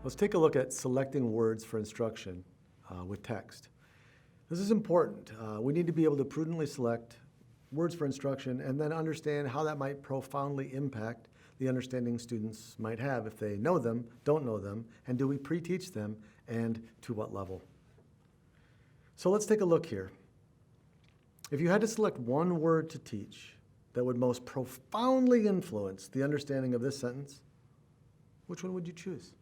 Let's take a look at selecting words for instruction with text. This is important. We need to be able to prudently select words for instruction and then understand how that might profoundly impact the understanding students might have if they know them, don't know them, and do we pre-teach them, and to what level. So let's take a look here. If you had to select one word to teach that would most profoundly influence the understanding of this sentence, which one would you choose?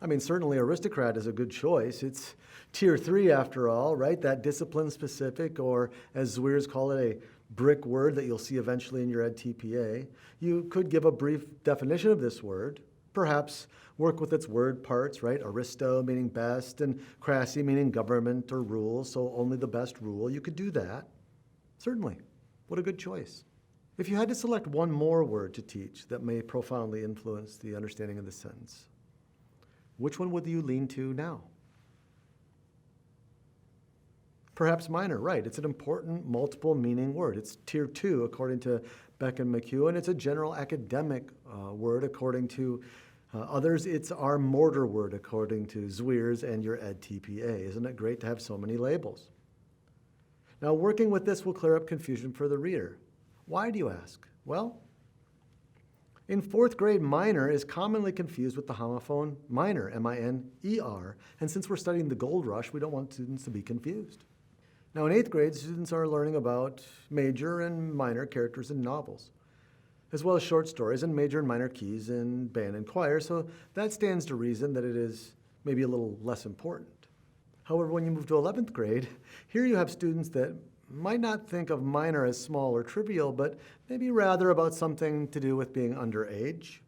I mean, certainly aristocrat is a good choice. It's tier 3 after all, right? That discipline specific, or as Zweers call it, a brick word that you'll see eventually in your Ed TPA. You could give a brief definition of this word, perhaps work with its word parts, right? Aristo meaning best, and crassy meaning government or rule, so only the best rule. You could do that. Certainly. What a good choice. If you had to select one more word to teach that may profoundly influence the understanding of the sentence, which one would you lean to now? Perhaps minor, right. It's an important multiple meaning word. It's tier 2 according to Beck and McHugh, and it's a general academic word according to others. It's our mortar word according to Zweers and your Ed TPA. Isn't it great to have so many labels? Now, working with this will clear up confusion for the reader. Why, do you ask? Well, in 4th grade, minor is commonly confused with the homophone minor, M-I-N-E-R, and since we're studying the gold rush, we don't want students to be confused. Now, in 8th grade, students are learning about major and minor characters in novels, as well as short stories and major and minor keys in band and choir, so that stands to reason that it is maybe a little less important. However, when you move to 11th grade, here you have students that might not think of minor as small or trivial, but maybe rather about something to do with being underage,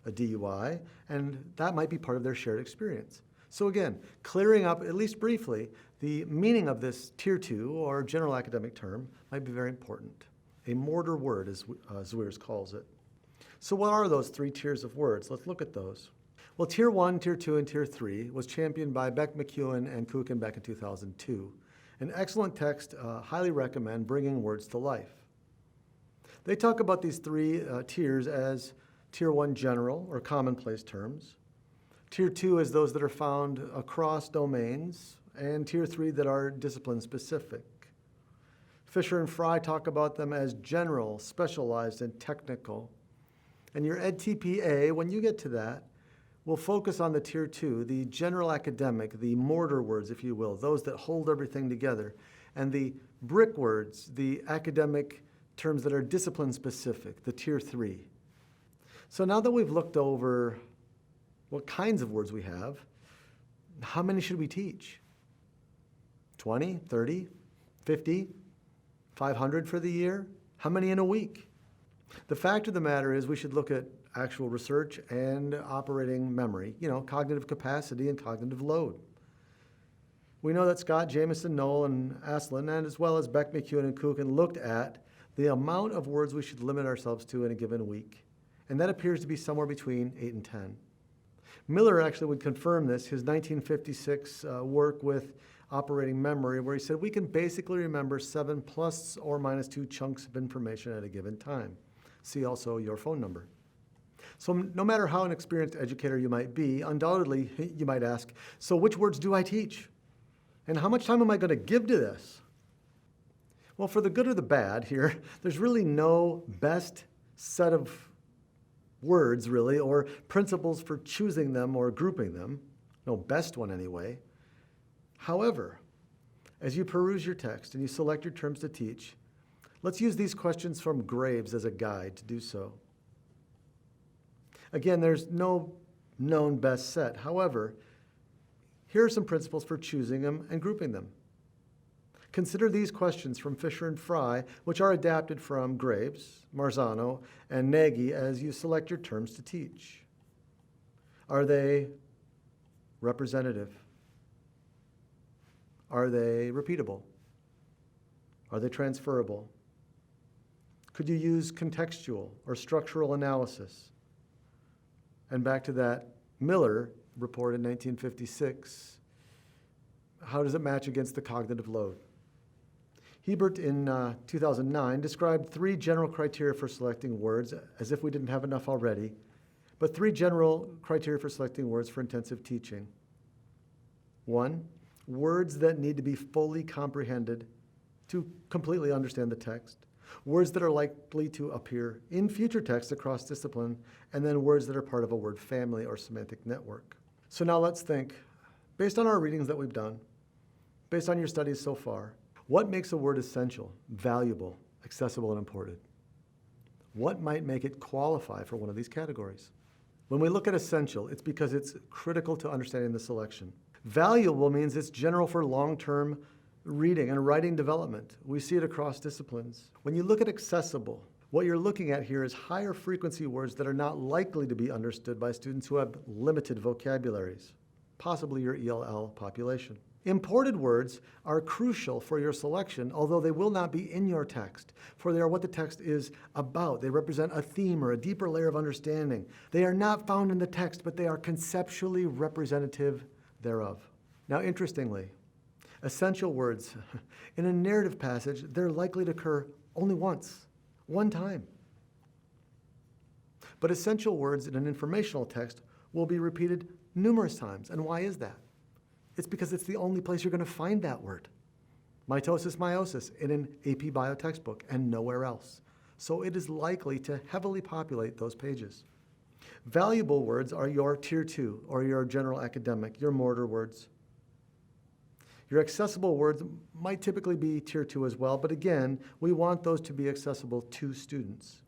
a DUI, and that might be part of their shared experience. So again, clearing up, at least briefly, the meaning of this tier 2 or general academic term might be very important. A mortar word, as Zweers calls it. So what are those 3 tiers of words? Let's look at those. Well, tier 1, tier 2, and tier 3 was championed by Beck, McEwen, and Kuchen back in 2002. An excellent text, highly recommend Bringing Words to Life. They talk about these 3 tiers as tier 1 general or commonplace terms, tier 2 is those that are found across domains, and tier 3 that are discipline specific. Fisher and Fry talk about them as general, specialized, and technical. And your Ed TPA, when you get to that, will focus on the tier 2, the general academic, the mortar words, if you will, those that hold everything together, and the brick words, the academic terms that are discipline specific, the tier 3. So now that we've looked over what kinds of words we have, how many should we teach? 20, 30, 50, 500 for the year? How many in a week? The fact of the matter is we should look at actual research and operating memory, cognitive capacity and cognitive load. We know that Scott, Jamison, Knoll, and Aslin, and as well as Beck, McEwen, and Kuchen looked at the amount of words we should limit ourselves to in a given week, and that appears to be somewhere between 8 and 10. Miller actually would confirm this, his 1956 work with operating memory, where he said we can basically remember 7 plus or minus 2 chunks of information at a given time. See also your phone number. So no matter how inexperienced educator you might be, undoubtedly you might ask, so which words do I teach? And how much time am I going to give to this? Well, for the good or the bad here, there's really no best set of words, really, or principles for choosing them or grouping them. No best one, anyway. However, as you peruse your text and you select your terms to teach, let's use these questions from Graves as a guide to do so. Again, there's no known best set. However, here are some principles for choosing them and grouping them. Consider these questions from Fisher and Fry, which are adapted from Graves, Marzano, and Nagy as you select your terms to teach. Are they representative? Are they repeatable? Are they transferable? Could you use contextual or structural analysis? And back to that Miller report in 1956, how does it match against the cognitive load? Hiebert in 2009 described 3 general criteria for selecting words, as if we didn't have enough already. But 3 general criteria for selecting words for intensive teaching. 1, words that need to be fully comprehended to completely understand the text. Words that are likely to appear in future texts across discipline, and then words that are part of a word family or semantic network. So now let's think, based on our readings that we've done, based on your studies so far, what makes a word essential, valuable, accessible, and important? What might make it qualify for one of these categories? When we look at essential, it's because it's critical to understanding the selection. Valuable means it's general for long-term reading and writing development. We see it across disciplines. When you look at accessible, what you're looking at here is higher frequency words that are not likely to be understood by students who have limited vocabularies, possibly your ELL population. Imported words are crucial for your selection, although they will not be in your text, for they are what the text is about. They represent a theme or a deeper layer of understanding. They are not found in the text, but they are conceptually representative thereof. Now, interestingly, essential words, in a narrative passage, they're likely to occur only once, one time. But essential words in an informational text will be repeated numerous times. And why is that? It's because it's the only place you're going to find that word. Mitosis, meiosis in an AP Bio textbook and nowhere else. So it is likely to heavily populate those pages. Valuable words are your Tier 2 or your general academic, your mortar words. Your accessible words might typically be Tier 2 as well, but again, we want those to be accessible to students.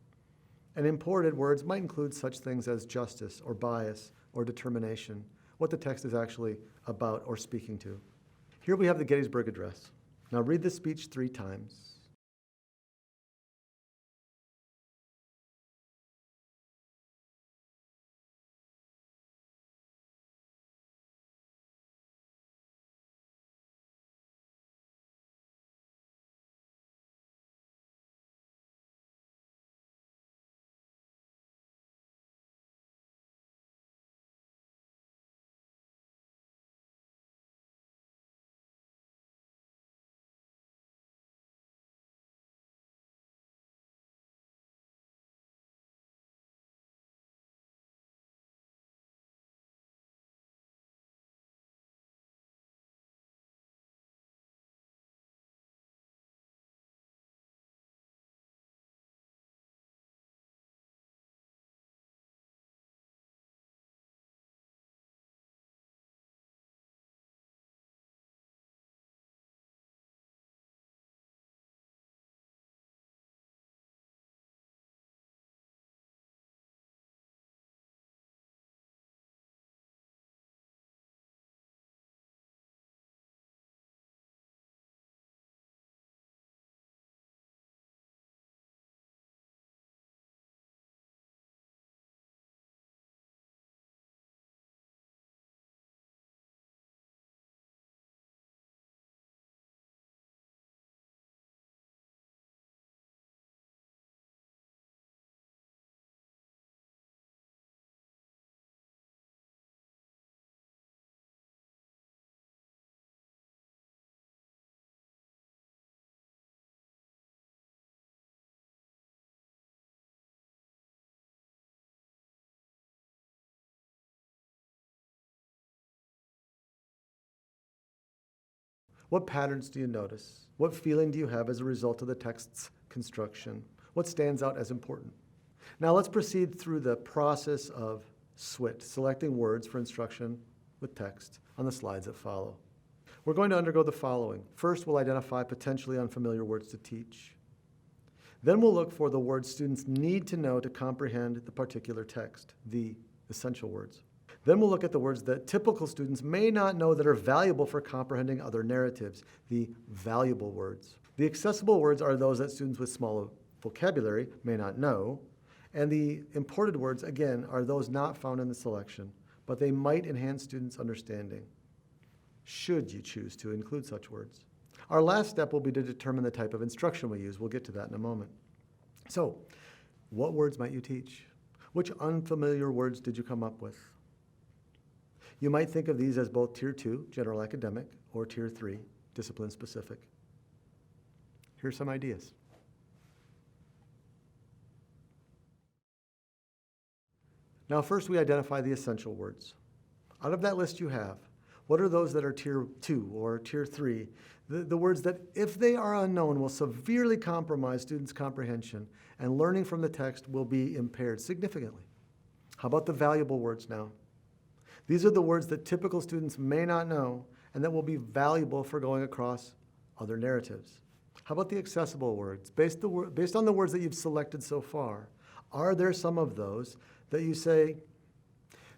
And imported words might include such things as justice or bias or determination, what the text is actually about or speaking to. Here we have the Gettysburg Address. Now read the speech 3 times. What patterns do you notice? What feeling do you have as a result of the text's construction? What stands out as important? Now let's proceed through the process of SWIT, selecting words for instruction with text, on the slides that follow. We're going to undergo the following. First, we'll identify potentially unfamiliar words to teach. Then we'll look for the words students need to know to comprehend the particular text, the essential words. Then we'll look at the words that typical students may not know that are valuable for comprehending other narratives, the valuable words. The accessible words are those that students with small vocabulary may not know, and the imported words, again, are those not found in the selection, but they might enhance students' understanding, should you choose to include such words. Our last step will be to determine the type of instruction we use. We'll get to that in a moment. So, what words might you teach? Which unfamiliar words did you come up with? You might think of these as both Tier 2, general academic, or Tier 3, discipline specific. Here's some ideas. Now, first we identify the essential words. Out of that list you have, what are those that are tier 2 or tier 3? The words that, if they are unknown, will severely compromise students' comprehension and learning from the text will be impaired significantly. How about the valuable words now? These are the words that typical students may not know and that will be valuable for going across other narratives. How about the accessible words? Based on the words that you've selected so far, are there some of those that you say,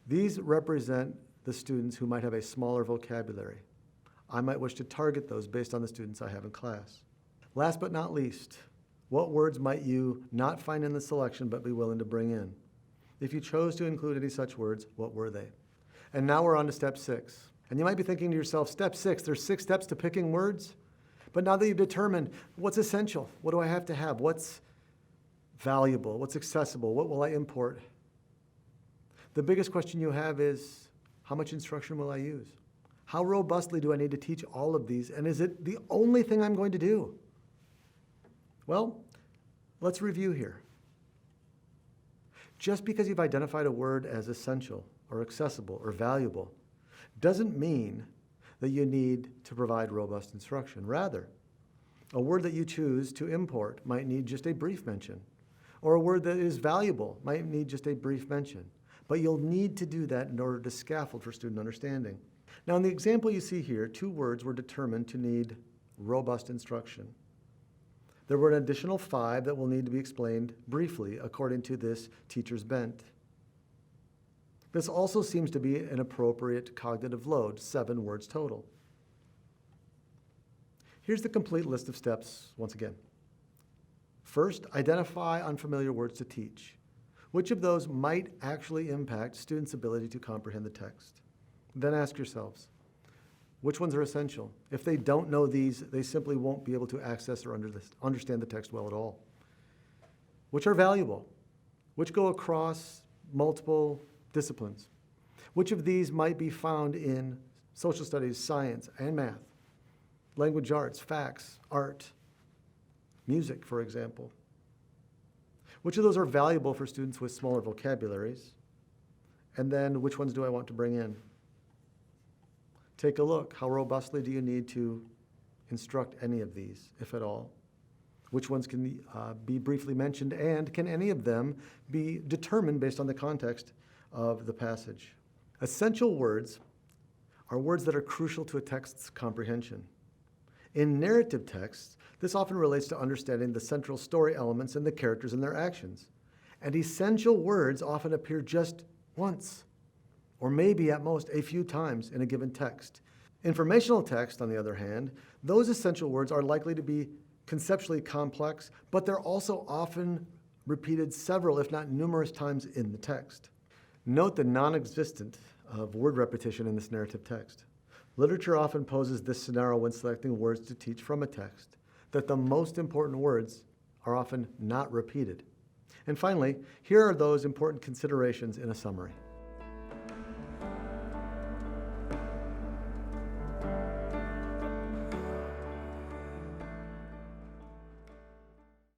these represent the students who might have a smaller vocabulary? I might wish to target those based on the students I have in class. Last but not least, what words might you not find in the selection but be willing to bring in? If you chose to include any such words, what were they? And now we're on to step 6. And you might be thinking to yourself, step 6, there's 6 steps to picking words? But now that you've determined what's essential, what do I have to have? What's valuable? What's accessible? What will I import? The biggest question you have is, how much instruction will I use? How robustly do I need to teach all of these? And is it the only thing I'm going to do? Well, let's review here. Just because you've identified a word as essential or accessible or valuable doesn't mean that you need to provide robust instruction. Rather, a word that you choose to import might need just a brief mention, or a word that is valuable might need just a brief mention. But you'll need to do that in order to scaffold for student understanding. Now, in the example you see here, 2 words were determined to need robust instruction. There were an additional 5 that will need to be explained briefly according to this teacher's bent. This also seems to be an appropriate cognitive load, 7 words total. Here's the complete list of steps once again. First, identify unfamiliar words to teach. Which of those might actually impact students' ability to comprehend the text? Then ask yourselves, which ones are essential? If they don't know these, they simply won't be able to access or understand the text well at all. Which are valuable? Which go across multiple disciplines? Which of these might be found in social studies, science, and math, language arts, facts, art, music, for example? Which of those are valuable for students with smaller vocabularies? And then which ones do I want to bring in? Take a look. How robustly do you need to instruct any of these, if at all? Which ones can be briefly mentioned, and can any of them be determined based on the context of the passage? Essential words are words that are crucial to a text's comprehension. In narrative texts, this often relates to understanding the central story elements and the characters and their actions. And essential words often appear just once, or maybe at most a few times in a given text. Informational text, on the other hand, those essential words are likely to be conceptually complex, but they're also often repeated several, if not numerous times in the text. Note the non-existence of word repetition in this narrative text. Literature often poses this scenario when selecting words to teach from a text, that the most important words are often not repeated. And finally, here are those important considerations in a summary.